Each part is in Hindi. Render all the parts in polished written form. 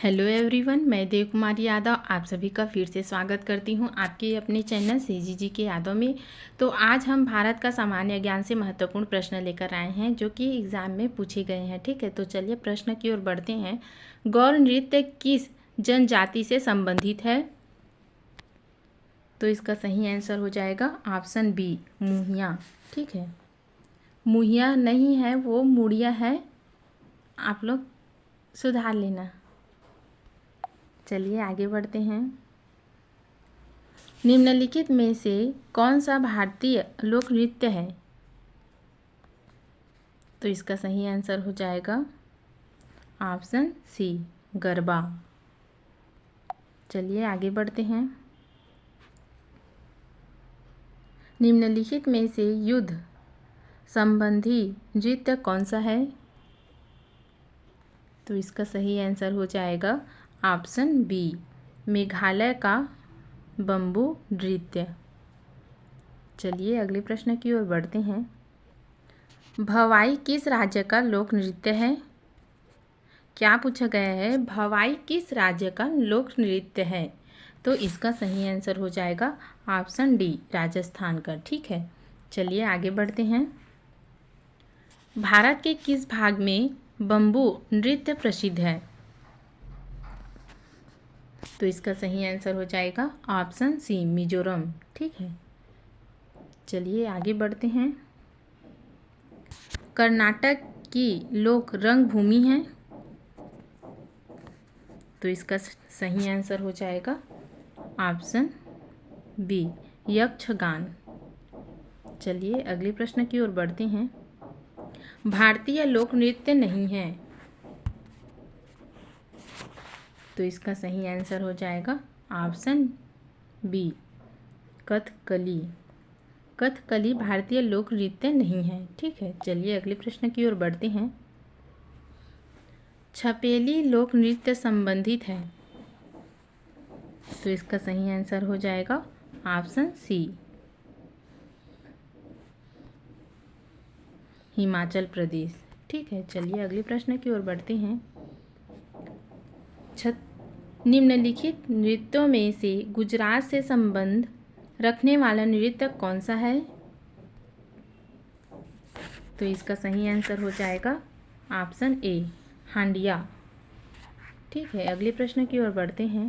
हेलो एवरीवन, मैं देव कुमारी यादव आप सभी का फिर से स्वागत करती हूं आपके अपने चैनल सीजीजी के यादव में। तो आज हम भारत का सामान्य ज्ञान से महत्वपूर्ण प्रश्न लेकर आए हैं जो कि एग्ज़ाम में पूछे गए हैं। ठीक है, तो चलिए प्रश्न की ओर बढ़ते हैं। गौर नृत्य किस जनजाति से संबंधित है? तो इसका सही आंसर हो जाएगा ऑप्शन बी, मुहिया। ठीक है, मुहिया नहीं है, वो मुड़िया है, आप लोग सुधार लेना। चलिए आगे बढ़ते हैं। निम्नलिखित में से कौन सा भारतीय लोक नृत्य है? तो इसका सही आंसर हो जाएगा ऑप्शन सी, गरबा। चलिए आगे बढ़ते हैं। निम्नलिखित में से युद्ध संबंधी नृत्य कौन सा है? तो इसका सही आंसर हो जाएगा ऑप्शन बी, मेघालय का बंबू नृत्य। चलिए अगले प्रश्न की ओर बढ़ते हैं। भवाई किस राज्य का लोक नृत्य है? क्या पूछा गया है? भवाई किस राज्य का लोक नृत्य है? तो इसका सही आंसर हो जाएगा ऑप्शन डी, राजस्थान का। ठीक है, चलिए आगे बढ़ते हैं। भारत के किस भाग में बंबू नृत्य प्रसिद्ध है? तो इसका सही आंसर हो जाएगा ऑप्शन सी, मिजोरम। ठीक है, चलिए आगे बढ़ते हैं। कर्नाटक की लोक रंगभूमि है? तो इसका सही आंसर हो जाएगा ऑप्शन बी, यक्षगान। चलिए अगले प्रश्न की ओर बढ़ते हैं। भारतीय लोक नृत्य नहीं है? तो इसका सही आंसर हो जाएगा ऑप्शन बी, कथकली। कथकली भारतीय लोक नृत्य नहीं है। ठीक है, चलिए अगले प्रश्न की ओर बढ़ते हैं। छपेली लोक नृत्य संबंधित है? तो इसका सही आंसर हो जाएगा ऑप्शन सी, हिमाचल प्रदेश। ठीक है, चलिए अगले प्रश्न की ओर बढ़ते हैं। निम्नलिखित नृत्यों में से गुजरात से संबंध रखने वाला नृत्य कौन सा है? तो इसका सही आंसर हो जाएगा ऑप्शन ए, हांडिया। ठीक है, अगले प्रश्न की ओर बढ़ते हैं।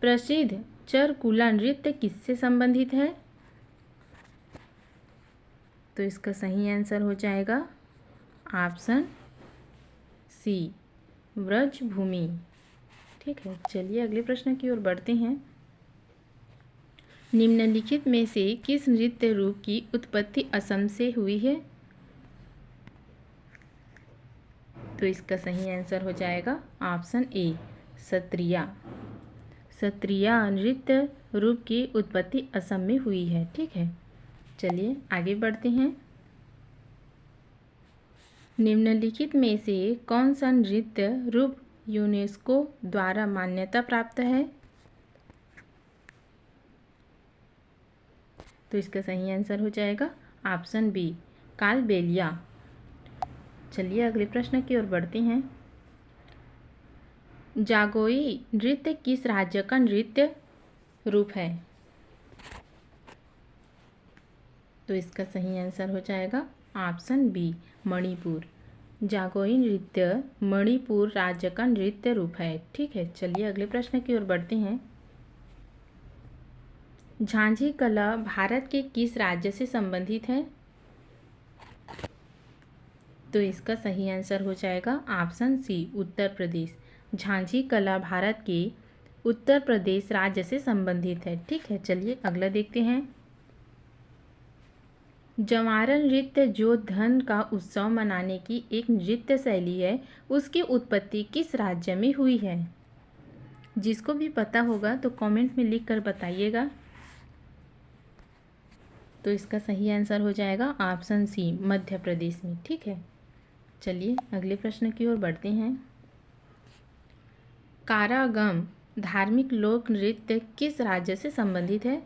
प्रसिद्ध चरकुला नृत्य किससे संबंधित है? तो इसका सही आंसर हो जाएगा ऑप्शन सी, ब्रजभूमि। ठीक है, चलिए अगले प्रश्न की ओर बढ़ते हैं। निम्नलिखित में से किस नृत्य रूप की उत्पत्ति असम से हुई है? तो इसका सही आंसर हो जाएगा ऑप्शन ए, सत्रिया। सत्रिया नृत्य रूप की उत्पत्ति असम में हुई है। ठीक है, चलिए आगे बढ़ते हैं। निम्नलिखित में से कौन सा नृत्य रूप यूनेस्को द्वारा मान्यता प्राप्त है? तो इसका सही आंसर हो जाएगा ऑप्शन बी, कालबेलिया। चलिए अगले प्रश्न की ओर बढ़ते हैं। जागोई नृत्य किस राज्य का नृत्य रूप है? तो इसका सही आंसर हो जाएगा ऑप्शन बी, मणिपुर। जागोई नृत्य मणिपुर राज्य का नृत्य रूप है। ठीक है, चलिए अगले प्रश्न की ओर बढ़ते हैं। झांझी कला भारत के किस राज्य से संबंधित है? तो इसका सही आंसर हो जाएगा ऑप्शन सी, उत्तर प्रदेश। झांझी कला भारत के उत्तर प्रदेश राज्य से संबंधित है। ठीक है, चलिए अगला देखते हैं। जवारन नृत्य जो धन का उत्सव मनाने की एक नृत्य शैली है, उसकी उत्पत्ति किस राज्य में हुई है? जिसको भी पता होगा तो कमेंट में लिख कर बताइएगा। तो इसका सही आंसर हो जाएगा ऑप्शन सी, मध्य प्रदेश में। ठीक है, चलिए अगले प्रश्न की ओर बढ़ते हैं। कारागम धार्मिक लोक नृत्य किस राज्य से संबंधित है?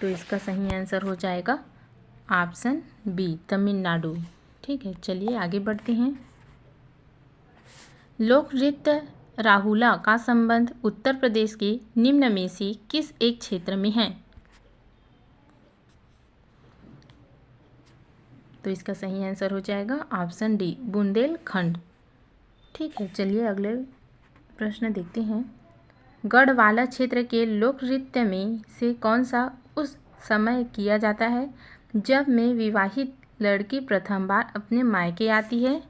तो इसका सही आंसर हो जाएगा ऑप्शन बी, तमिलनाडु। ठीक है, चलिए आगे बढ़ते हैं। लोक नृत्य राहुला का संबंध उत्तर प्रदेश के निम्न में से किस एक क्षेत्र में है? तो इसका सही आंसर हो जाएगा ऑप्शन डी, बुंदेलखंड। ठीक है, चलिए अगले प्रश्न देखते हैं। गढ़वाला क्षेत्र के लोक नृत्य में से कौन सा उस समय किया जाता है जब में विवाहित लड़की प्रथम बार अपने मायके आती है?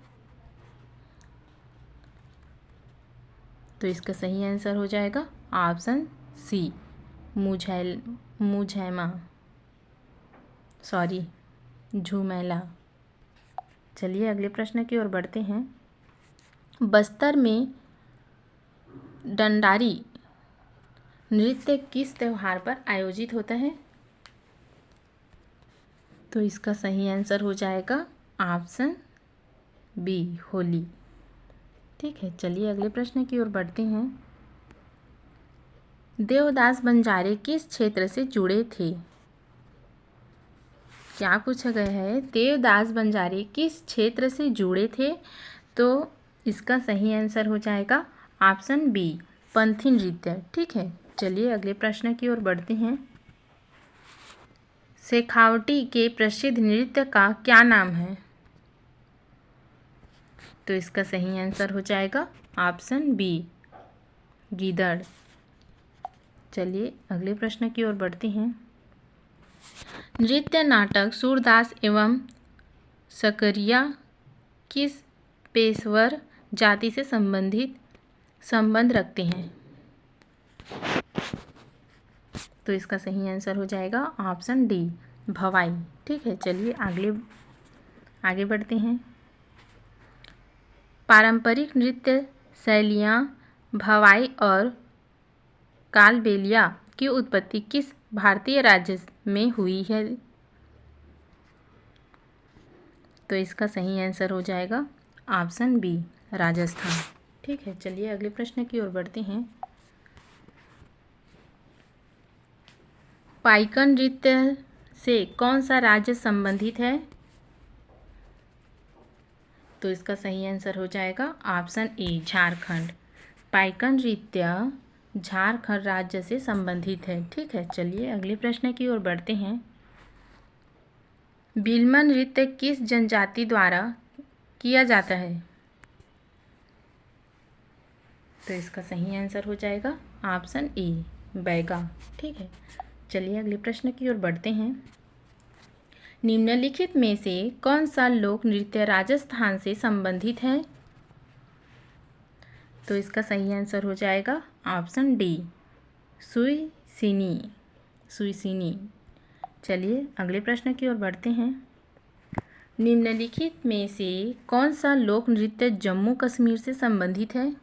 तो इसका सही आंसर हो जाएगा ऑप्शन सी, झूमेला। चलिए अगले प्रश्न की ओर बढ़ते हैं। बस्तर में डंडारी नृत्य किस त्योहार पर आयोजित होता है? तो इसका सही आंसर हो जाएगा ऑप्शन बी, होली। ठीक है, चलिए अगले प्रश्न की ओर बढ़ते हैं। देवदास बंजारे किस क्षेत्र से जुड़े थे? क्या पूछा गया है? देवदास बंजारे किस क्षेत्र से जुड़े थे? तो इसका सही आंसर हो जाएगा ऑप्शन बी, पंथी नृत्य। ठीक है, चलिए अगले प्रश्न की ओर बढ़ते हैं। शेखावटी के प्रसिद्ध नृत्य का क्या नाम है? तो इसका सही आंसर हो जाएगा ऑप्शन बी, गीदड़। चलिए अगले प्रश्न की ओर बढ़ते हैं। नृत्य नाटक सूरदास एवं सकरिया किस पेशवर जाति से संबंध रखते हैं? तो इसका सही आंसर हो जाएगा ऑप्शन डी, भवाई। ठीक है, चलिए आगे बढ़ते हैं। पारंपरिक नृत्य शैलियाँ भवाई और कालबेलिया की उत्पत्ति किस भारतीय राज्य में हुई है? तो इसका सही आंसर हो जाएगा ऑप्शन बी, राजस्थान। ठीक है, चलिए अगले प्रश्न की ओर बढ़ते हैं। पाइकन नृत्य से कौन सा राज्य संबंधित है? तो इसका सही आंसर हो जाएगा ऑप्शन ए, झारखंड। पाइकन नृत्य झारखंड राज्य से संबंधित है। ठीक है, चलिए अगले प्रश्न की ओर बढ़ते हैं। बिल्मा नृत्य किस जनजाति द्वारा किया जाता है? तो इसका सही आंसर हो जाएगा ऑप्शन ए, बैगा। ठीक है, चलिए अगले प्रश्न की ओर बढ़ते हैं। निम्नलिखित में से कौन सा लोक नृत्य राजस्थान से संबंधित है? तो इसका सही आंसर हो जाएगा ऑप्शन डी, सुईसिनी। चलिए अगले प्रश्न की ओर बढ़ते हैं। निम्नलिखित में से कौन सा लोक नृत्य जम्मू कश्मीर से संबंधित है?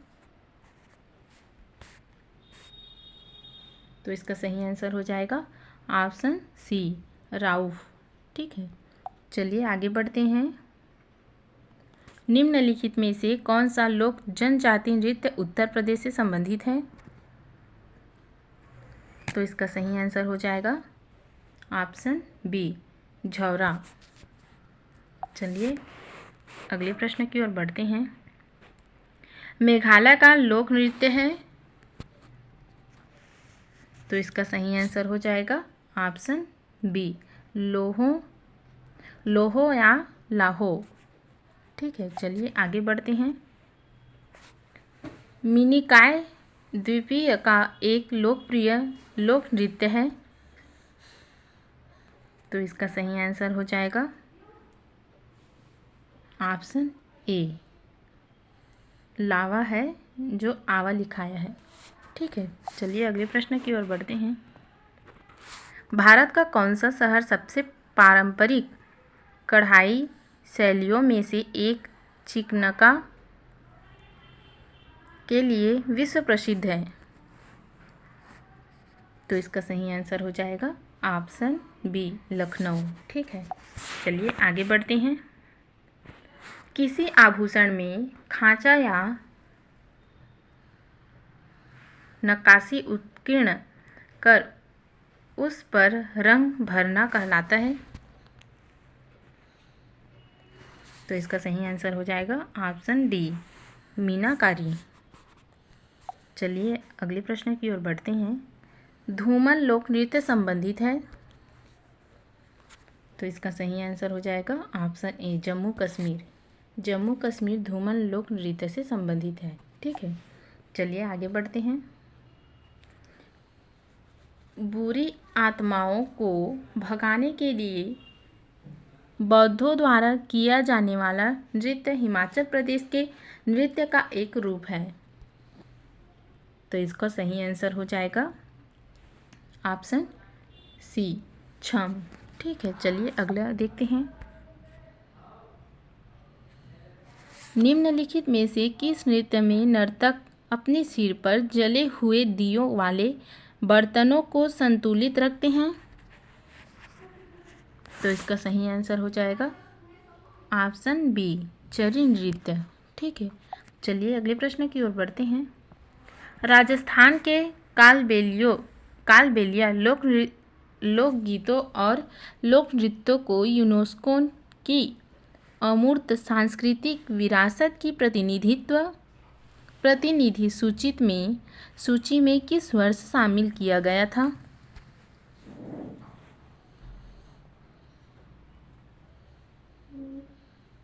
तो इसका सही आंसर हो जाएगा ऑप्शन सी, राउफ। ठीक है, चलिए आगे बढ़ते हैं। निम्नलिखित में से कौन सा लोक जनजाति नृत्य उत्तर प्रदेश से संबंधित है? तो इसका सही आंसर हो जाएगा ऑप्शन बी, झौरा। चलिए अगले प्रश्न की ओर बढ़ते हैं। मेघालय का लोक नृत्य है? तो इसका सही आंसर हो जाएगा ऑप्शन बी, लोहो या लाहो। ठीक है, चलिए आगे बढ़ते हैं। मिनिकाय द्वीपीय का एक लोकप्रिय लोक नृत्य है? तो इसका सही आंसर हो जाएगा ऑप्शन ए, लावा है, जो आवा लिखाया है। ठीक है, चलिए अगले प्रश्न की ओर बढ़ते हैं। भारत का कौन सा शहर सबसे पारंपरिक कढ़ाई शैलियों में से एक चिकनका के लिए विश्व प्रसिद्ध है? तो इसका सही आंसर हो जाएगा ऑप्शन बी, लखनऊ। ठीक है, चलिए आगे बढ़ते हैं। किसी आभूषण में खांचा या नक्काशी उत्कीर्ण कर उस पर रंग भरना कहलाता है? तो इसका सही आंसर हो जाएगा ऑप्शन डी, मीनाकारी। चलिए अगले प्रश्न की ओर बढ़ते हैं। धूमर लोक नृत्य संबंधित है, तो इसका सही आंसर हो जाएगा ऑप्शन ए जम्मू कश्मीर। जम्मू कश्मीर धूमर लोक नृत्य से संबंधित है। ठीक है, चलिए आगे बढ़ते हैं। बुरी आत्माओं को भगाने के लिए बौद्धों द्वारा किया जाने वाला नृत्य हिमाचल प्रदेश के नृत्य का एक रूप है, तो इसका सही आंसर हो जाएगा ऑप्शन सी छम। ठीक है, चलिए अगला देखते हैं। निम्नलिखित में से किस नृत्य में नर्तक अपने सिर पर जले हुए दियों वाले बर्तनों को संतुलित रखते हैं, तो इसका सही आंसर हो जाएगा ऑप्शन बी चरी नृत्य। ठीक है, चलिए अगले प्रश्न की ओर बढ़ते हैं। राजस्थान के कालबेलिया लोकगीतों और लोक नृत्यों को यूनेस्को की अमूर्त सांस्कृतिक विरासत की प्रतिनिधि सूची में किस वर्ष शामिल किया गया था,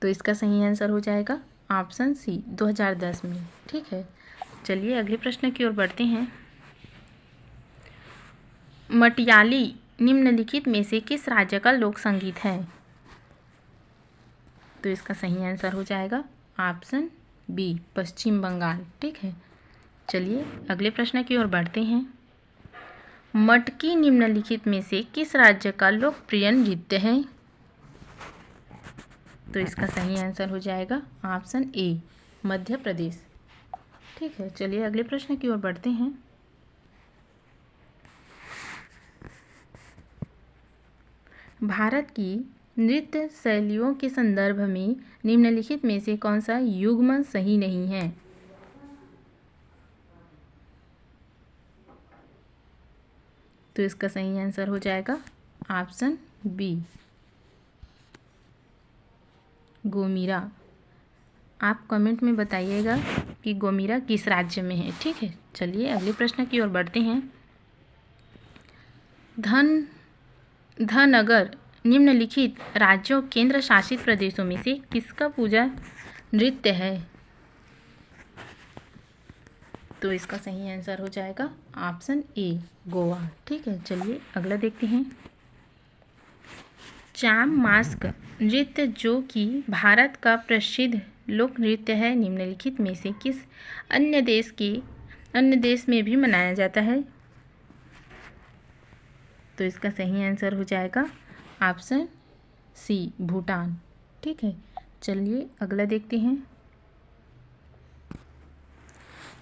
तो इसका सही आंसर हो जाएगा ऑप्शन सी 2010 में। ठीक है, चलिए अगले प्रश्न की ओर बढ़ते हैं। मटियाली निम्नलिखित में से किस राज्य का लोक संगीत है, तो इसका सही आंसर हो जाएगा ऑप्शन बी पश्चिम बंगाल। ठीक है, चलिए अगले प्रश्न की ओर बढ़ते हैं। मटकी निम्नलिखित में से किस राज्य का लोकप्रिय नृत्य है, तो इसका सही आंसर हो जाएगा ऑप्शन ए मध्य प्रदेश। ठीक है, चलिए अगले प्रश्न की ओर बढ़ते हैं। भारत की नृत्य शैलियों के संदर्भ में निम्नलिखित में से कौन सा युग्म सही नहीं है, तो इसका सही आंसर हो जाएगा ऑप्शन बी गोमीरा। आप कमेंट में बताइएगा कि गोमीरा किस राज्य में है। ठीक है, चलिए अगले प्रश्न की ओर बढ़ते हैं। धनगर निम्नलिखित राज्यों केंद्र शासित प्रदेशों में से किसका पूजा नृत्य है, तो इसका सही आंसर हो जाएगा ऑप्शन ए गोवा। ठीक है, चलिए अगला देखते हैं। चाम मास्क नृत्य जो कि भारत का प्रसिद्ध लोक नृत्य है, निम्नलिखित में से किस अन्य देश में भी मनाया जाता है, तो इसका सही आंसर हो जाएगा ऑप्शन सी भूटान। ठीक है, चलिए अगला देखते हैं।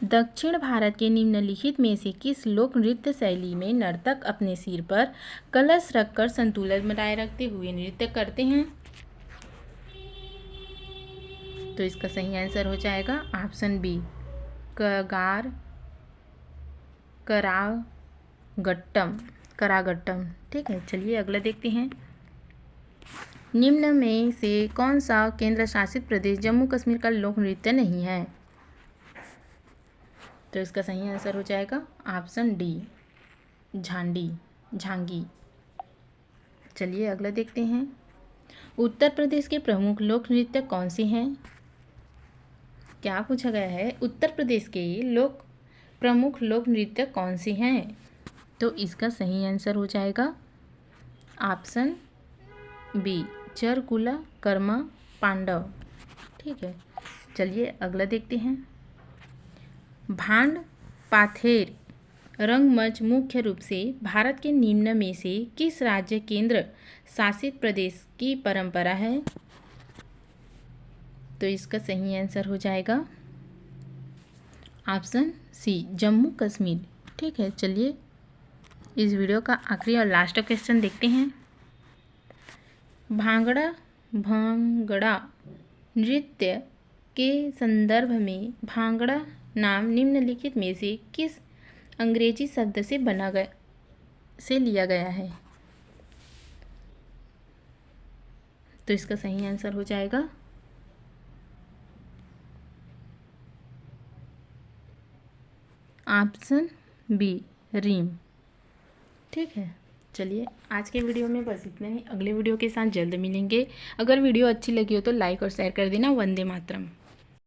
दक्षिण भारत के निम्नलिखित में से किस लोक नृत्य शैली में नर्तक अपने सिर पर कलश रखकर संतुलन बनाए रखते हुए नृत्य करते हैं, तो इसका सही आंसर हो जाएगा ऑप्शन बी करागट्टम। ठीक है, चलिए अगला देखते हैं। निम्न में से कौन सा केंद्र शासित प्रदेश जम्मू कश्मीर का लोक नृत्य नहीं है, तो इसका सही आंसर हो जाएगा ऑप्शन डी झांगी। चलिए अगला देखते हैं। उत्तर प्रदेश के प्रमुख लोक नृत्य कौन से हैं, क्या पूछा गया है, उत्तर प्रदेश के प्रमुख लोक नृत्य कौन से हैं, तो इसका सही आंसर हो जाएगा ऑप्शन बी चरकुला कर्मा पांडव। ठीक है, चलिए अगला देखते हैं। भांड पाथेर रंगमंच मुख्य रूप से भारत के निम्न में से किस राज्य केंद्र शासित प्रदेश की परंपरा है, तो इसका सही आंसर हो जाएगा ऑप्शन सी जम्मू कश्मीर। ठीक है, चलिए इस वीडियो का आखिरी और लास्ट क्वेश्चन देखते हैं। भांगड़ा नृत्य के संदर्भ में भांगड़ा नाम निम्नलिखित में से किस अंग्रेजी शब्द से लिया गया है, तो इसका सही आंसर हो जाएगा ऑप्शन बी रीम। ठीक है, चलिए आज के वीडियो में बस इतना ही। अगले वीडियो के साथ जल्द मिलेंगे। अगर वीडियो अच्छी लगी हो तो लाइक और शेयर कर देना। वंदे मातरम।